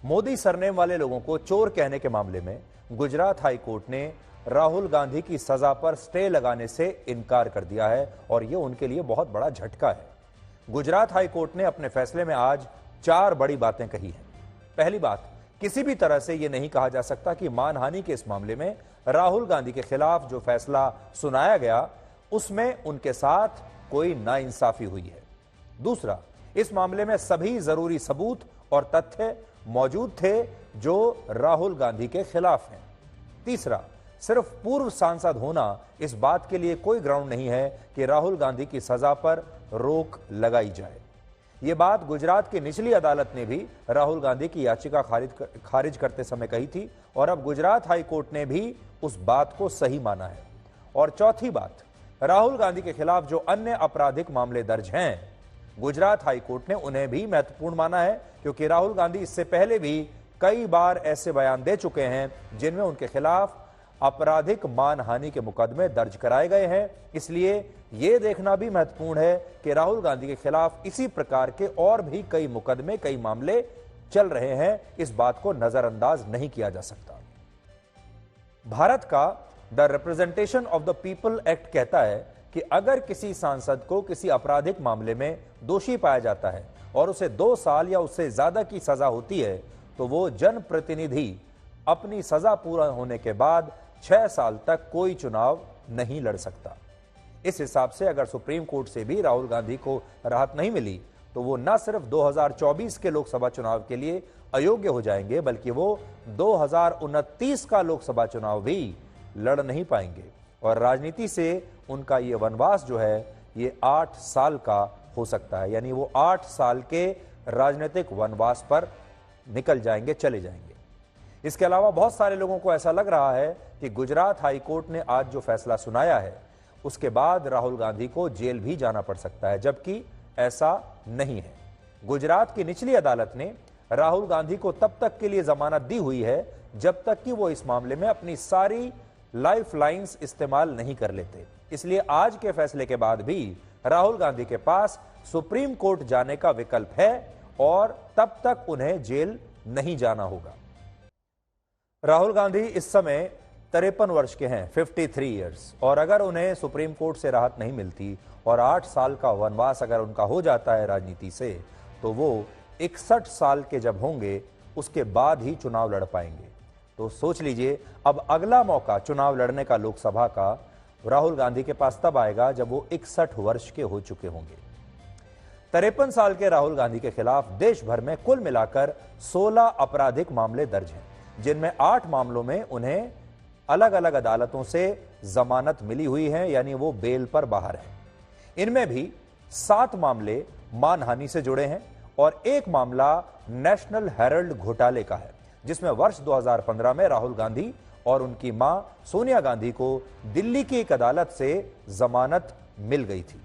Modi surname वाले लोगों को चोर कहने के मामले में गुजरात हाई कोर्ट ने राहुल गांधी की सजा पर स्टे लगाने से इनकार कर दिया है और यह उनके लिए बहुत बड़ा झटका है। गुजरात हाई कोर्ट ने अपने फैसले में आज 4 बड़ी बातें कही हैं। पहली बात, किसी भी तरह से यह नहीं कहा जा सकता कि मानहानि के इस मामले में राहुल गांधी के खिलाफ जो फैसला सुनाया गया उसमें उनके साथ कोई नाइंसाफी हुई है। दूसरा, इस मामले में सभी जरूरी सबूत और तथ्य मौजूद थे जो राहुल गांधी के खिलाफ हैं। तीसरा, सिर्फ पूर्व सांसद होना इस बात के लिए कोई ग्राउंड नहीं है कि राहुल गांधी की सजा पर रोक लगाई जाए। यह बात गुजरात की निचली अदालत ने भी राहुल गांधी की याचिका खारिज करते समय कही थी और अब गुजरात हाई कोर्ट ने भी उस बात को सही माना है। और चौथी बात, राहुल गांधी के खिलाफ जो अन्य आपराधिक मामले दर्ज हैं, गुजरात हाई कोर्ट ने उन्हें भी महत्वपूर्ण माना है क्योंकि राहुल गांधी इससे पहले भी कई बार ऐसे बयान दे चुके हैं जिनमें उनके खिलाफ आपराधिक मानहानि के मुकदमे दर्ज कराए गए हैं। इसलिए यह देखना भी महत्वपूर्ण है कि राहुल गांधी के खिलाफ इसी प्रकार के और भी कई मुकदमे, कई मामले चल रहे हैं। इस बात को नजरअंदाज नहीं किया जा सकता। भारत का the representation of the people act कहता है कि अगर किसी सांसद को किसी आपराधिक मामले में दोषी पाया जाता है और उसे 2 साल या उससे ज्यादा की सजा होती है तो वो जनप्रतिनिधि अपनी सजा पूरा होने के बाद 6 साल तक कोई चुनाव नहीं लड़ सकता। इस हिसाब से अगर सुप्रीम कोर्ट से भी राहुल गांधी को राहत नहीं मिली तो वो न सिर्फ 2024 के लोकसभा चुनाव के लिए अयोग्य हो जाएंगे बल्कि वो 2029 का लोकसभा चुनाव भी लड़ नहीं पाएंगे और राजनीति से उनका ये वनवास जो है ये 8 साल का हो सकता है। यानी वो 8 साल के राजनीतिक वनवास पर निकल जाएंगे, चले जाएंगे। इसके अलावा बहुत सारे लोगों को ऐसा लग रहा है कि गुजरात हाई कोर्ट ने आज जो फैसला सुनाया है उसके बाद राहुल गांधी को जेल भी जाना पड़ सकता है, जबकि ऐसा नहीं है। गुजरात की निचली अदालत ने राहुल गांधी को तब तक के लिए जमानत दी हुई है जब तक कि वो इस मामले में अपनी सारी लाइफ लाइन्स इस्तेमाल नहीं कर लेते। इसलिए आज के फैसले के बाद भी राहुल गांधी के पास सुप्रीम कोर्ट जाने का विकल्प है और तब तक उन्हें जेल नहीं जाना होगा। राहुल गांधी इस समय 53 वर्ष के हैं, 53 ईयर्स, और अगर उन्हें सुप्रीम कोर्ट से राहत नहीं मिलती और 8 साल का वनवास अगर उनका हो जाता है राजनीति से तो वो 61 साल के जब होंगे उसके बाद ही चुनाव लड़ पाएंगे। तो सोच लीजिए, अब अगला मौका चुनाव लड़ने का लोकसभा का राहुल गांधी के पास तब आएगा जब वो 61 वर्ष के हो चुके होंगे। 53 साल के राहुल गांधी के खिलाफ देश भर में कुल मिलाकर 16 आपराधिक मामले दर्ज हैं, जिनमें 8 मामलों में उन्हें अलग अलग अदालतों से जमानत मिली हुई है, यानी वो बेल पर बाहर है। इनमें भी 7 मामले मानहानि से जुड़े हैं और 1 मामला नेशनल हेराल्ड घोटाले का है, जिसमें वर्ष 2015 में राहुल गांधी और उनकी मां सोनिया गांधी को दिल्ली की एक अदालत से जमानत मिल गई थी।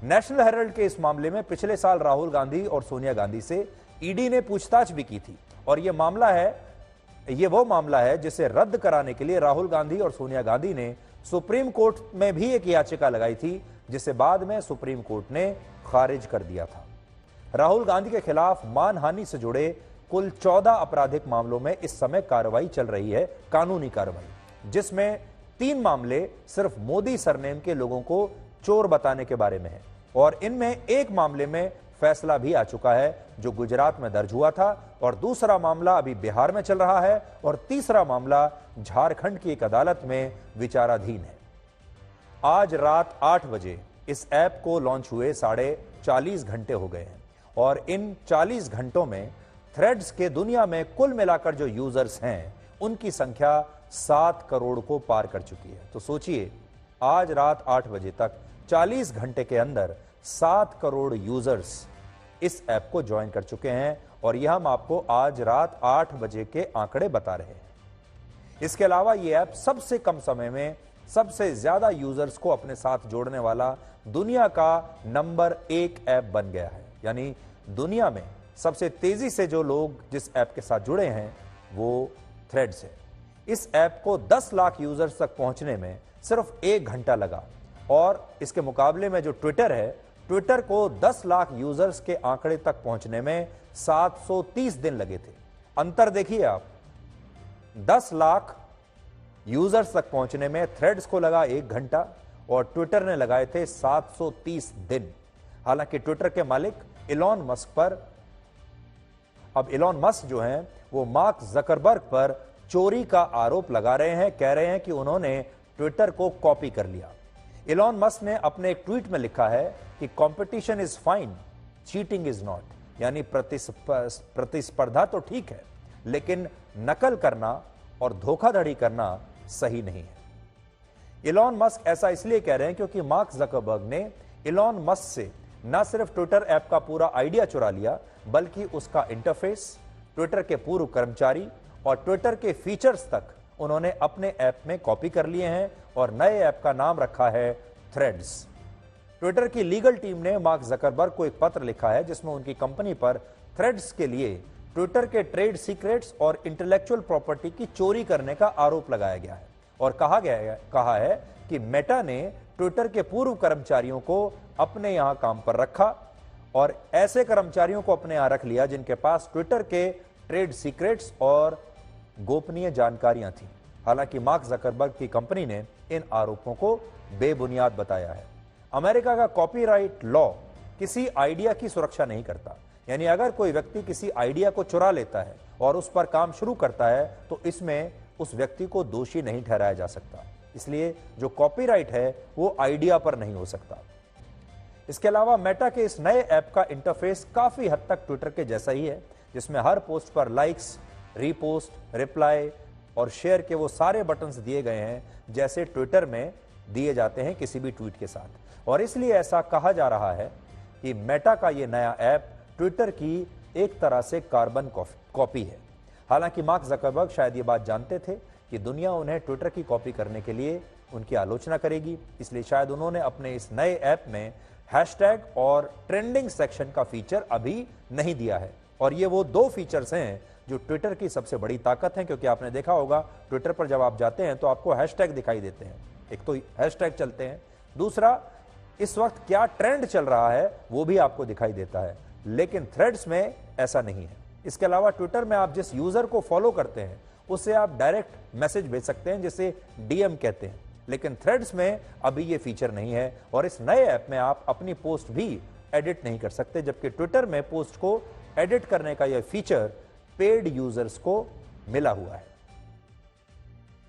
नेशनल हेराल्ड के इस मामले में पिछले साल राहुल गांधी और सोनिया गांधी से ईडी ने पूछताछ भी की थी और यह वो मामला है जिसे रद्द कराने के लिए राहुल गांधी और सोनिया गांधी ने सुप्रीम कोर्ट में भी एक याचिका लगाई थी, जिसे बाद में सुप्रीम कोर्ट ने खारिज कर दिया था। राहुल गांधी के खिलाफ मानहानि से जुड़े कुल 14 आपराधिक मामलों में इस समय कार्रवाई चल रही है, कानूनी कार्रवाई, जिसमें 3 मामले सिर्फ मोदी सरनेम के लोगों को चोर बताने के बारे में है और इनमें 1 मामले में फैसला भी आ चुका है जो गुजरात में दर्ज हुआ था और दूसरा मामला अभी बिहार में चल रहा है और तीसरा मामला झारखंड की एक अदालत में विचाराधीन है। आज रात 8 बजे इस ऐप को लॉन्च हुए 40.5 घंटे हो गए हैं और इन 40 घंटों में थ्रेड्स के दुनिया में कुल मिलाकर जो यूजर्स हैं उनकी संख्या 7 करोड़ को पार कर चुकी है। तो सोचिए, आज रात 8 बजे तक 40 घंटे के अंदर 7 करोड़ यूजर्स इस ऐप को ज्वाइन कर चुके हैं और यह हम आपको आज रात 8 बजे के आंकड़े बता रहे हैं। इसके अलावा यह ऐप सबसे कम समय में सबसे ज्यादा यूजर्स को अपने साथ जोड़ने वाला दुनिया का नंबर 1 ऐप बन गया है। यानी दुनिया में सबसे तेजी से जो लोग जिस ऐप के साथ जुड़े हैं वो थ्रेड्स है। इस ऐप को 10 लाख यूजर्स तक पहुंचने में सिर्फ 1 घंटा लगा और इसके मुकाबले में जो ट्विटर है, ट्विटर को 10 लाख यूजर्स के आंकड़े तक पहुंचने में 730 दिन लगे थे। अंतर देखिए आप, 10 लाख यूजर्स तक पहुंचने में थ्रेड्स को लगा 1 घंटा और ट्विटर ने लगाए थे 730 दिन। हालांकि ट्विटर के मालिक इलॉन मस्क पर, अब इलॉन मस्क जो हैं वो मार्क जकरबर्ग पर चोरी का आरोप लगा रहे हैं, कह रहे हैं कि उन्होंने ट्विटर को कॉपी कर लिया। इलॉन मस्क ने अपने एक ट्वीट में लिखा है कि competition is fine, cheating is not, यानी प्रतिस्पर्धा तो ठीक है लेकिन नकल करना और धोखाधड़ी करना सही नहीं है। इलॉन मस्क ऐसा इसलिए कह रहे हैं क्योंकि मार्क जकरबर्ग ने इलॉन मस्क से न सिर्फ ट्विटर ऐप का पूरा आइडिया चुरा लिया बल्कि उसका इंटरफेस, ट्विटर के पूर्व कर्मचारी और ट्विटर के फीचर्स तक उन्होंने अपने ऐप में कॉपी कर लिए हैं और नए ऐप का नाम रखा है थ्रेड्स। ट्विटर की लीगल टीम ने मार्क जकरबर्ग को एक पत्र लिखा है जिसमें उनकी कंपनी पर थ्रेड्स के लिए ट्विटर के ट्रेड सीक्रेट्स और इंटेलेक्चुअल प्रॉपर्टी की चोरी करने का आरोप लगाया गया है और कहा है कि मेटा ने ट्विटर के पूर्व कर्मचारियों को अपने यहां काम पर रखा और ऐसे कर्मचारियों को अपने यहां रख लिया जिनके पास ट्विटर के ट्रेड सीक्रेट्स और गोपनीय जानकारियां थी। हालांकि मार्क जकरबर्ग की कंपनी ने इन आरोपों को बेबुनियाद बताया है। अमेरिका का कॉपीराइट लॉ किसी आइडिया की सुरक्षा नहीं करता, यानी अगर कोई व्यक्ति किसी आइडिया को चुरा लेता है और उस पर काम शुरू करता है तो इसमें उस व्यक्ति को दोषी नहीं ठहराया जा सकता। इसलिए जो कॉपीराइट है वो आइडिया पर नहीं हो सकता। इसके अलावा मेटा के इस नए ऐप का इंटरफेस काफी हद तक ट्विटर के जैसा ही है, जिसमें हर पोस्ट पर लाइक्स, रीपोस्ट, रिप्लाई और शेयर के वो सारे बटन्स दिए गए हैं जैसे ट्विटर में दिए जाते हैं किसी भी ट्वीट के साथ। और इसलिए ऐसा कहा जा रहा है कि मेटा का ये नया ऐप ट्विटर की एक तरह से कार्बन कॉपी है। हालांकि मार्क जकरबर्ग शायद ये बात जानते थे कि दुनिया उन्हें ट्विटर की कॉपी करने के लिए उनकी आलोचना करेगी, इसलिए शायद उन्होंने अपने इस नए ऐप में हैशटैग और ट्रेंडिंग सेक्शन का फीचर अभी नहीं दिया है। और ये वो 2 फीचर्स हैं जो ट्विटर की सबसे बड़ी ताकत है, क्योंकि आपने देखा होगा ट्विटर पर जब आप जाते हैं तो आपको हैशटैग दिखाई देते हैं। एक तो हैशटैग चलते हैं, दूसरा इस वक्त क्या ट्रेंड चल रहा है वो भी आपको दिखाई देता है, लेकिन थ्रेड्स में ऐसा नहीं है। इसके अलावा ट्विटर में आप जिस यूजर को फॉलो करते हैं उससे आप डायरेक्ट मैसेज भेज सकते हैं जिसे डीएम कहते हैं, लेकिन थ्रेड्स में अभी ये फीचर नहीं है और इस नए ऐप में आप अपनी पोस्ट भी एडिट नहीं कर सकते, जबकि ट्विटर में पोस्ट को एडिट करने का यह फीचर पेड यूजर्स को मिला हुआ है।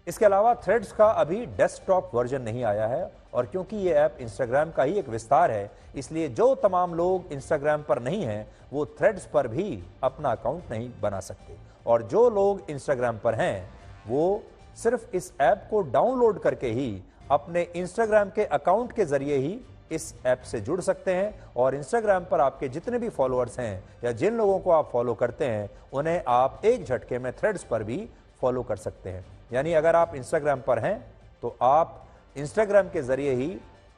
इसके अलावा थ्रेड्स का अभी डेस्कटॉप वर्जन नहीं आया है और क्योंकि यह ऐप इंस्टाग्राम का ही एक विस्तार है, इसलिए जो तमाम लोग इंस्टाग्राम पर नहीं हैं वो थ्रेड्स पर भी अपना अकाउंट नहीं बना सकते और जो लोग इंस्टाग्राम पर हैं वो सिर्फ इस ऐप को डाउनलोड करके ही अपने इंस्टाग्राम के अकाउंट के जरिए ही इस ऐप से जुड़ सकते हैं और इंस्टाग्राम पर आपके जितने भी फॉलोअर्स हैं या जिन लोगों को आप फॉलो करते हैं उन्हें आप एक झटके में थ्रेड्स पर भी फॉलो कर सकते हैं। यानी अगर आप इंस्टाग्राम पर हैं तो आप इंस्टाग्राम के जरिए ही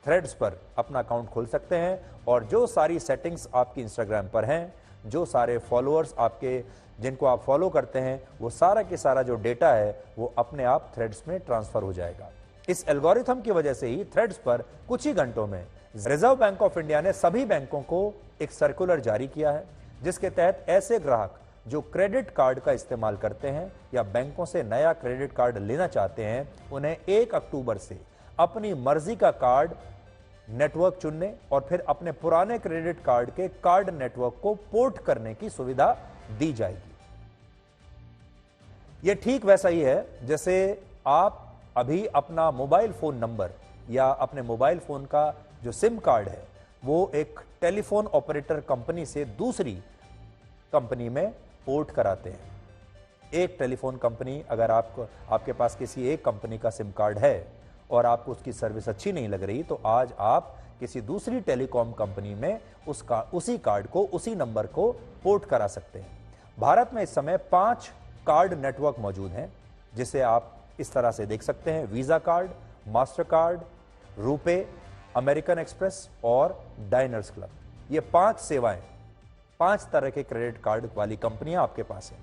थ्रेड्स पर अपना अकाउंट खोल सकते हैं और जो सारी सेटिंग्स आपकी इंस्टाग्राम पर हैं, जो सारे फॉलोअर्स आपके जिनको आप फॉलो करते हैं, वो सारा के सारा जो डेटा है वो अपने आप थ्रेड्स में ट्रांसफर हो जाएगा। इस एल्गोरिथम की वजह से ही थ्रेड्स पर कुछ ही घंटों में रिजर्व बैंक ऑफ इंडिया ने सभी बैंकों को एक सर्कुलर जारी किया है जिसके तहत ऐसे ग्राहक जो क्रेडिट कार्ड का इस्तेमाल करते हैं या बैंकों से नया क्रेडिट कार्ड लेना चाहते हैं उन्हें 1 अक्टूबर से अपनी मर्जी का कार्ड नेटवर्क चुनने और फिर अपने पुराने क्रेडिट कार्ड के कार्ड नेटवर्क को पोर्ट करने की सुविधा दी जाएगी। यह ठीक वैसा ही है जैसे आप अभी अपना मोबाइल फोन नंबर या अपने मोबाइल फोन का जो सिम कार्ड है वो एक टेलीफोन ऑपरेटर कंपनी से दूसरी कंपनी में पोर्ट कराते हैं। एक टेलीफोन कंपनी, अगर आपके पास किसी एक कंपनी का सिम कार्ड है और आपको उसकी सर्विस अच्छी नहीं लग रही तो आज आप किसी दूसरी टेलीकॉम कंपनी में उसी कार्ड को, उसी नंबर को पोर्ट करा सकते हैं। भारत में इस समय 5 कार्ड नेटवर्क मौजूद हैं जिसे आप इस तरह से देख सकते हैं: visa card, master card, RuPay, American express और डाइनर्स क्लब। ये 5 सेवाएं, 5 तरह के क्रेडिट कार्ड वाली कंपनियां आपके पास हैं।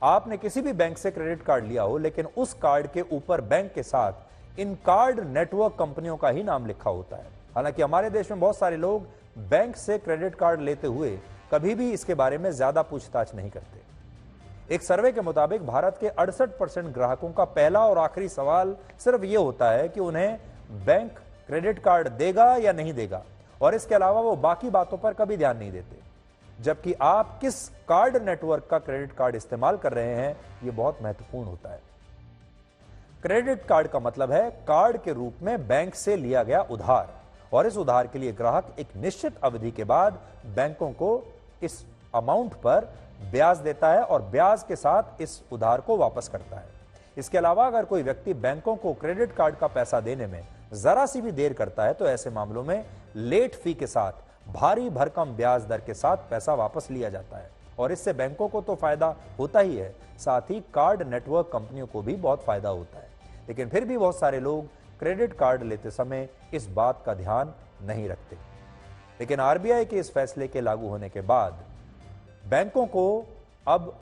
आपने किसी भी बैंक से क्रेडिट कार्ड लिया हो लेकिन उस कार्ड के ऊपर बैंक के साथ इन कार्ड नेटवर्क कंपनियों का ही नाम लिखा होता है। हालांकि हमारे देश में बहुत सारे लोग बैंक से क्रेडिट कार्ड लेते हुए कभी भी इसके बारे में ज्यादा पूछताछ नहीं करते। एक सर्वे के मुताबिक भारत के 68% ग्राहकों का पहला और आखिरी सवाल सिर्फ यह होता है कि उन्हें बैंक क्रेडिट कार्ड देगा या नहीं देगा, और इसके अलावा वो बाकी बातों पर कभी ध्यान नहीं देते। जबकि आप किस कार्ड नेटवर्क का क्रेडिट कार्ड इस्तेमाल कर रहे हैं, यह बहुत महत्वपूर्ण होता है। क्रेडिट कार्ड का मतलब है कार्ड के रूप में बैंक से लिया गया उधार, और इस उधार के लिए ग्राहक एक निश्चित अवधि के बाद बैंकों को इस अमाउंट पर ब्याज देता है और ब्याज के साथ इस उधार को वापस करता है। इसके अलावा अगर कोई व्यक्ति बैंकों को क्रेडिट कार्ड का पैसा देने में जरा सी भी देर करता है तो ऐसे मामलों में लेट फी के साथ भारी भरकम ब्याज दर के साथ पैसा वापस लिया जाता है, और इससे बैंकों को तो फायदा होता ही है, साथ ही कार्ड नेटवर्क कंपनियों को भी बहुत फायदा होता है। लेकिन फिर भी बहुत सारे लोग क्रेडिट कार्ड लेते समय इस बात का ध्यान नहीं रखते। लेकिन आरबीआई के इस फैसले के लागू होने के बाद बैंकों को अब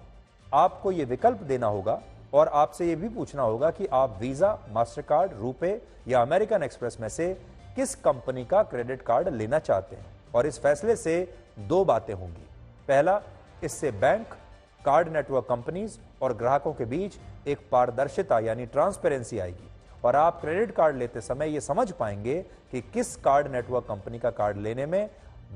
आपको यह विकल्प देना होगा और आपसे यह भी पूछना होगा कि आप वीजा, मास्टरकार्ड, रुपे या अमेरिकन एक्सप्रेस में से किस कंपनी का क्रेडिट कार्ड लेना चाहते हैं। और इस फैसले से दो बातें होंगी। पहला, इससे बैंक, कार्ड नेटवर्क कंपनीज और ग्राहकों के बीच एक पारदर्शिता यानी ट्रांसपेरेंसी आएगी, और आप क्रेडिट कार्ड लेते समय यह समझ पाएंगे कि किस कार्ड नेटवर्क कंपनी का कार्ड लेने में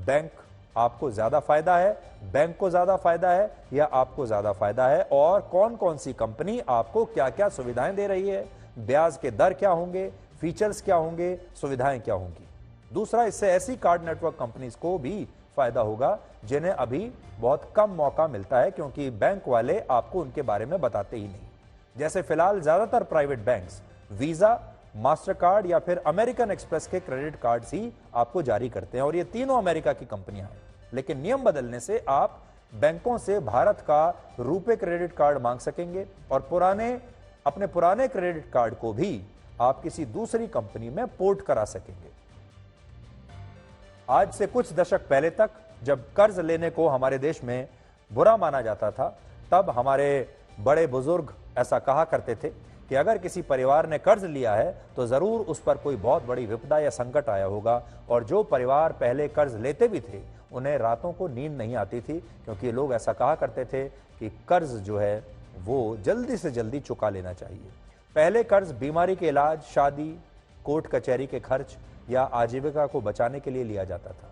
बैंक आपको ज्यादा फायदा है, बैंक को ज्यादा फायदा है या आपको ज्यादा फायदा है, और कौन कौन सी कंपनी आपको क्या क्या सुविधाएं दे रही है, ब्याज के दर क्या होंगे, फीचर्स क्या होंगे, सुविधाएं क्या होंगी। दूसरा, इससे ऐसी कार्ड नेटवर्क कंपनीज को भी फायदा होगा जिन्हें अभी बहुत कम मौका मिलता है, क्योंकि बैंक वाले आपको उनके बारे में बताते ही नहीं। जैसे फिलहाल ज्यादातर प्राइवेट बैंक्स वीजा, मास्टरकार्ड या फिर अमेरिकन एक्सप्रेस के क्रेडिट कार्ड्स ही आपको जारी करते हैं, और ये तीनों अमेरिका की कंपनियां हैं। लेकिन नियम बदलने से आप बैंकों से भारत का रुपे क्रेडिट कार्ड मांग सकेंगे, और अपने पुराने क्रेडिट कार्ड को भी आप किसी दूसरी कंपनी में पोर्ट करा सकेंगे। आज से कुछ दशक पहले तक जब कर्ज लेने को हमारे देश में बुरा माना जाता था, तब हमारे बड़े बुजुर्ग ऐसा कहा करते थे कि अगर किसी परिवार ने कर्ज लिया है तो जरूर उस पर कोई बहुत बड़ी विपदा या संकट आया होगा। और जो परिवार पहले कर्ज लेते भी थे उन्हें रातों को नींद नहीं आती थी, क्योंकि लोग ऐसा कहा करते थे कि कर्ज जो है वो जल्दी से जल्दी चुका लेना चाहिए। पहले कर्ज बीमारी के इलाज, शादी, कोर्ट कचहरी के खर्च या आजीविका को बचाने के लिए लिया जाता था।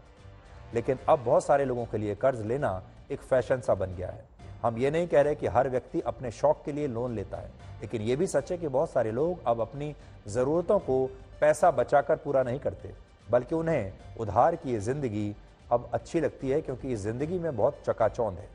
लेकिन अब बहुत सारे लोगों के लिए कर्ज लेना एक फैशन सा बन गया है। हम ये नहीं कह रहे कि हर व्यक्ति अपने शौक के लिए लोन लेता है, लेकिन यह भी सच है कि बहुत सारे लोग अब अपनी जरूरतों को पैसा बचाकर पूरा नहीं करते, बल्कि उन्हें उधार की ये जिंदगी अब अच्छी लगती है, क्योंकि इस जिंदगी में बहुत चकाचौंध है।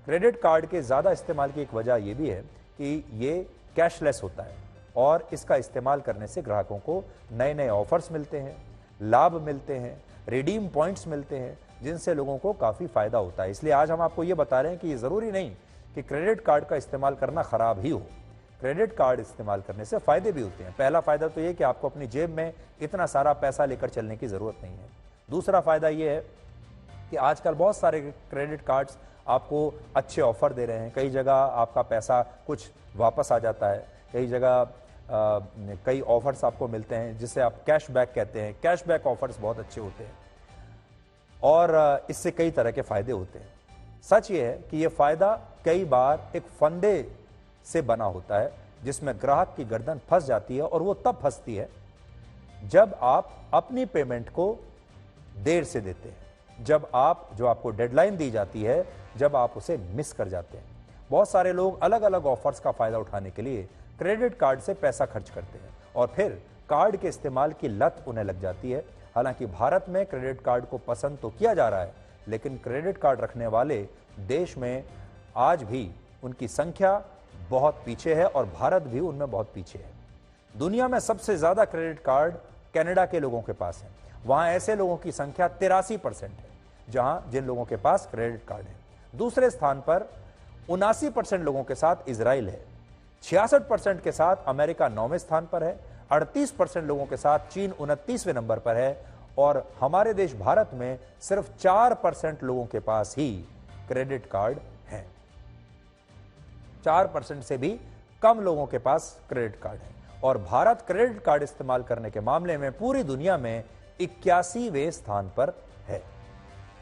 क्रेडिट कार्ड के ज्यादा इस्तेमाल की एक वजह यह भी है कि ये कैशलेस होता है, और इसका इस्तेमाल करने से ग्राहकों को नए नए ऑफर्स मिलते हैं, लाभ मिलते हैं, रिडीम पॉइंट्स मिलते हैं, जिनसे लोगों को काफी फायदा होता है। इसलिए आज हम आपको ये बता रहे हैं कि ये जरूरी नहीं कि क्रेडिट कार्ड का इस्तेमाल करना खराब ही हो। क्रेडिट कार्ड इस्तेमाल करने से फायदे भी होते हैं। पहला फायदा तो ये कि आपको अपनी जेब में इतना सारा पैसा लेकर चलने की जरूरत नहीं है। दूसरा फायदा ये है कि आजकल बहुत सारे क्रेडिट कार्ड्स आपको अच्छे ऑफर दे रहे हैं। कई जगह आपका पैसा कुछ वापस आ जाता है, कई जगह कई ऑफर्स आपको मिलते हैं जिसे आप कैशबैक कहते हैं। कैशबैक ऑफर्स बहुत अच्छे होते हैं और इससे कई तरह के फायदे होते हैं। सच ये है कि ये फायदा कई बार एक फंदे से बना होता है जिसमें ग्राहक की गर्दन फंस जाती है, और वो तब फंसती है जब आप अपनी पेमेंट को देर से देते हैं, जब आपको डेडलाइन दी जाती है, जब आप उसे मिस कर जाते हैं। बहुत सारे लोग अलग अलग ऑफर्स का फायदा उठाने के लिए क्रेडिट कार्ड से पैसा खर्च करते हैं और फिर कार्ड के इस्तेमाल की लत उन्हें लग जाती है। हालांकि भारत में क्रेडिट कार्ड को पसंद तो किया जा रहा है, लेकिन क्रेडिट कार्ड रखने वाले देश में आज भी उनकी संख्या बहुत पीछे है और भारत भी उनमें बहुत पीछे है। दुनिया में सबसे ज्यादा क्रेडिट कार्ड कनाडा के लोगों के पास है। वहां ऐसे लोगों की संख्या 83% है जिन लोगों के पास क्रेडिट कार्ड है। दूसरे स्थान पर 79% लोगों के साथ इजराइल है। 66% के साथ अमेरिका 9वें स्थान पर है। 38% लोगों के साथ चीन 29वें नंबर पर है, और हमारे देश भारत में सिर्फ 4% लोगों के पास ही क्रेडिट कार्ड है। 4% से भी कम लोगों के पास क्रेडिट कार्ड है, और भारत क्रेडिट कार्ड इस्तेमाल करने के मामले में पूरी दुनिया में 81वें स्थान पर